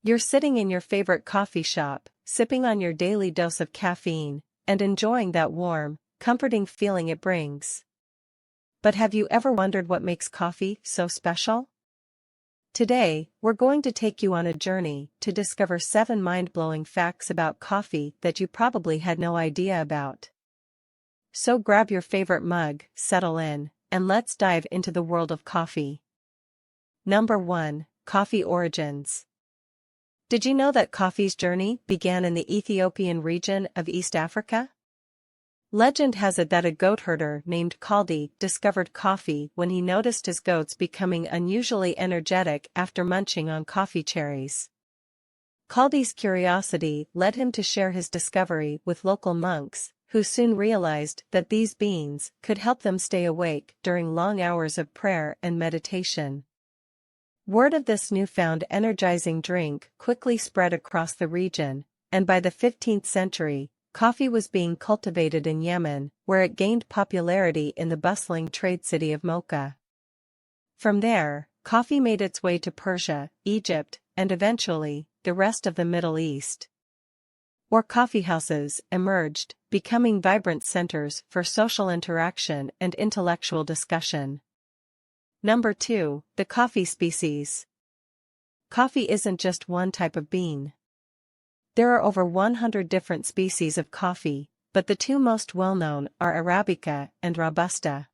You're sitting in your favorite coffee shop, sipping on your daily dose of caffeine, and enjoying that warm, comforting feeling it brings. But have you ever wondered what makes coffee so special? Today, we're going to take you on a journey to discover 7 mind-blowing facts about coffee that you probably had no idea about. So grab your favorite mug, settle in, and let's dive into the world of coffee. Number 1. Coffee origins. Did you know that coffee's journey began in the Ethiopian region of East Africa? Legend has it that a goat herder named Kaldi discovered coffee when he noticed his goats becoming unusually energetic after munching on coffee cherries. Kaldi's curiosity led him to share his discovery with local monks, who soon realized that these beans could help them stay awake during long hours of prayer and meditation. Word of this newfound energizing drink quickly spread across the region, and by the 15th century, coffee was being cultivated in Yemen, where it gained popularity in the bustling trade city of Mocha. From there, coffee made its way to Persia, Egypt, and eventually, the rest of the Middle East. Where coffeehouses emerged, becoming vibrant centers for social interaction and intellectual discussion. Number 2. The coffee species. Coffee isn't just one type of bean. There are over 100 different species of coffee, but the two most well-known are Arabica and Robusta.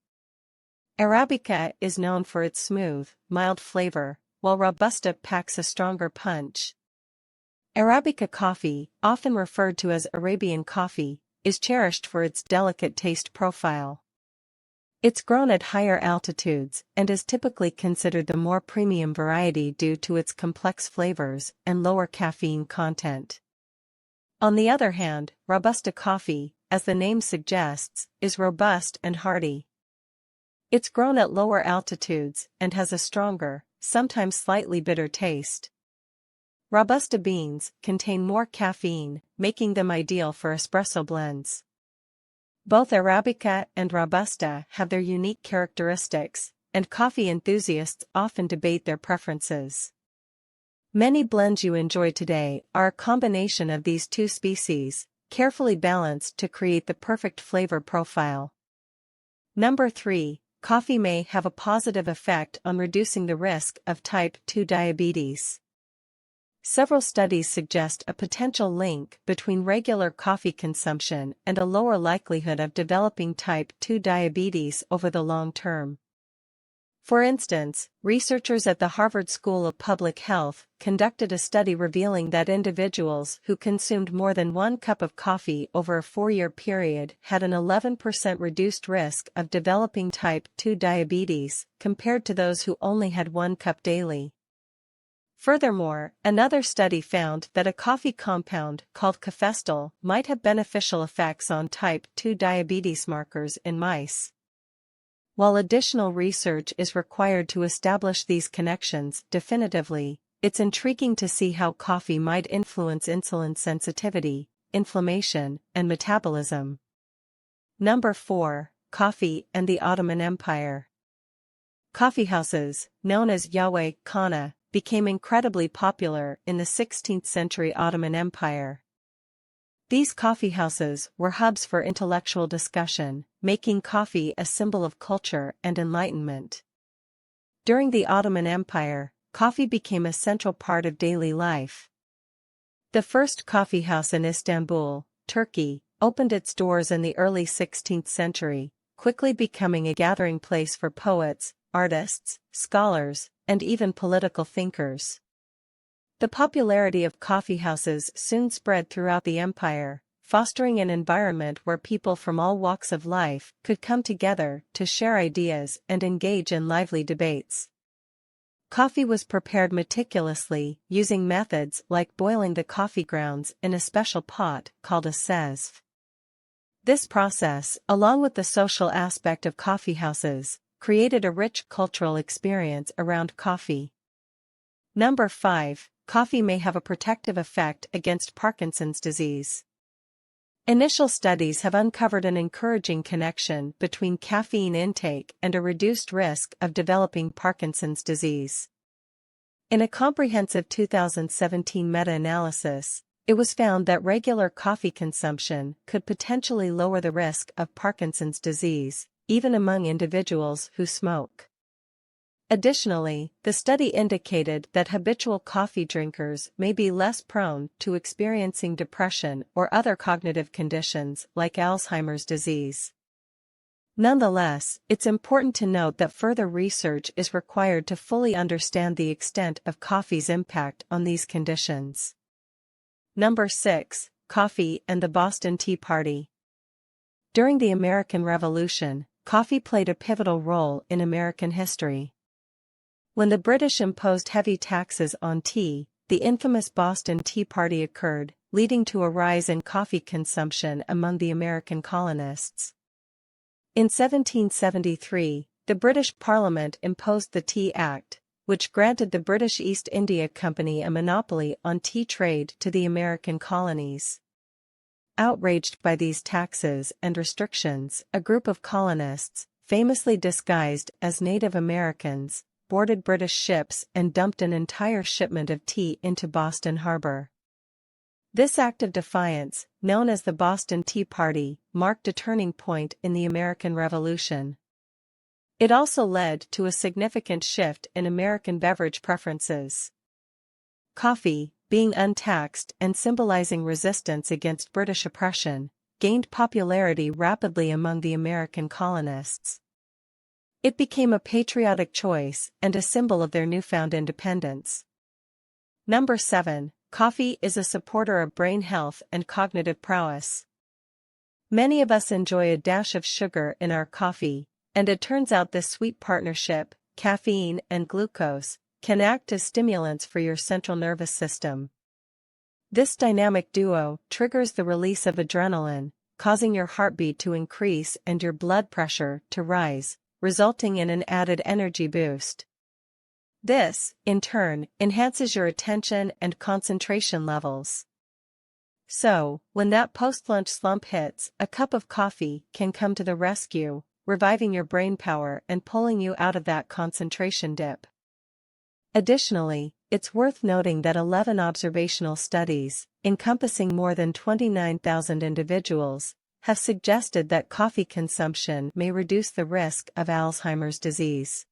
Arabica is known for its smooth, mild flavor, while Robusta packs a stronger punch. Arabica coffee, often referred to as Arabian coffee, is cherished for its delicate taste profile. It's grown at higher altitudes and is typically considered the more premium variety due to its complex flavors and lower caffeine content. On the other hand, Robusta coffee, as the name suggests, is robust and hearty. It's grown at lower altitudes and has a stronger, sometimes slightly bitter taste. Robusta beans contain more caffeine, making them ideal for espresso blends. Both Arabica and Robusta have their unique characteristics, and coffee enthusiasts often debate their preferences. Many blends you enjoy today are a combination of these two species, carefully balanced to create the perfect flavor profile. Number 3. Coffee may have a positive effect on reducing the risk of type 2 diabetes. Several studies suggest a potential link between regular coffee consumption and a lower likelihood of developing type 2 diabetes over the long term. For instance, researchers at the Harvard School of Public Health conducted a study revealing that individuals who consumed more than 1 cup of coffee over a 4-year period had an 11% reduced risk of developing type 2 diabetes compared to those who only had 1 cup daily. Furthermore, another study found that a coffee compound called caffeinated might have beneficial effects on type 2 diabetes markers in mice. While additional research is required to establish these connections definitively, it's intriguing to see how coffee might influence insulin sensitivity, inflammation, and metabolism. Number 4. Coffee and the Ottoman Empire. Coffeehouses, known as Yahweh Khana, became incredibly popular in the 16th century Ottoman Empire. These coffeehouses were hubs for intellectual discussion, making coffee a symbol of culture and enlightenment. During the Ottoman Empire, coffee became a central part of daily life. The first coffeehouse in Istanbul, Turkey, opened its doors in the early 16th century, quickly becoming a gathering place for poets, artists, scholars, and even political thinkers. The popularity of coffeehouses soon spread throughout the empire, fostering an environment where people from all walks of life could come together to share ideas and engage in lively debates. Coffee was prepared meticulously, using methods like boiling the coffee grounds in a special pot called a sezv. This process, along with the social aspect of coffeehouses, created a rich cultural experience around coffee. Number 5. Coffee may have a protective effect against Parkinson's disease. Initial studies have uncovered an encouraging connection between caffeine intake and a reduced risk of developing Parkinson's disease. In a comprehensive 2017 meta-analysis, it was found that regular coffee consumption could potentially lower the risk of Parkinson's disease, even among individuals who smoke. Additionally, the study indicated that habitual coffee drinkers may be less prone to experiencing depression or other cognitive conditions like Alzheimer's disease. Nonetheless, it's important to note that further research is required to fully understand the extent of coffee's impact on these conditions. Number 6. Coffee and the Boston Tea Party. During the American Revolution, coffee played a pivotal role in American history. When the British imposed heavy taxes on tea, the infamous Boston Tea Party occurred, leading to a rise in coffee consumption among the American colonists. In 1773, the British Parliament imposed the Tea Act, which granted the British East India Company a monopoly on tea trade to the American colonies. Outraged by these taxes and restrictions, a group of colonists, famously disguised as Native Americans, boarded British ships and dumped an entire shipment of tea into Boston Harbor. This act of defiance, known as the Boston Tea Party, marked a turning point in the American Revolution. It also led to a significant shift in American beverage preferences. Coffee, being untaxed and symbolizing resistance against British oppression, gained popularity rapidly among the American colonists. It became a patriotic choice and a symbol of their newfound independence. Number 7. Coffee is a supporter of brain health and cognitive prowess. Many of us enjoy a dash of sugar in our coffee, and it turns out this sweet partnership, caffeine and glucose, can act as stimulants for your central nervous system. This dynamic duo triggers the release of adrenaline, causing your heartbeat to increase and your blood pressure to rise, resulting in an added energy boost. This, in turn, enhances your attention and concentration levels. So, when that post-lunch slump hits, a cup of coffee can come to the rescue, reviving your brain power and pulling you out of that concentration dip. Additionally, it's worth noting that 11 observational studies, encompassing more than 29,000 individuals, have suggested that coffee consumption may reduce the risk of Alzheimer's disease.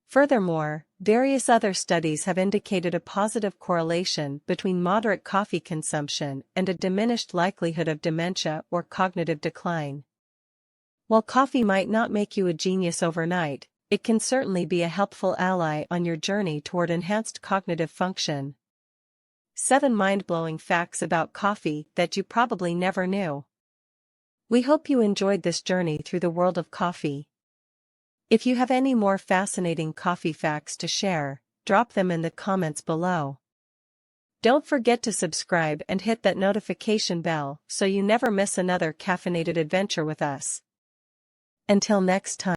Furthermore, various other studies have indicated a positive correlation between moderate coffee consumption and a diminished likelihood of dementia or cognitive decline. While coffee might not make you a genius overnight, it can certainly be a helpful ally on your journey toward enhanced cognitive function. 7 mind-blowing facts about coffee that you probably never knew. We hope you enjoyed this journey through the world of coffee. If you have any more fascinating coffee facts to share, drop them in the comments below. Don't forget to subscribe and hit that notification bell so you never miss another caffeinated adventure with us. Until next time.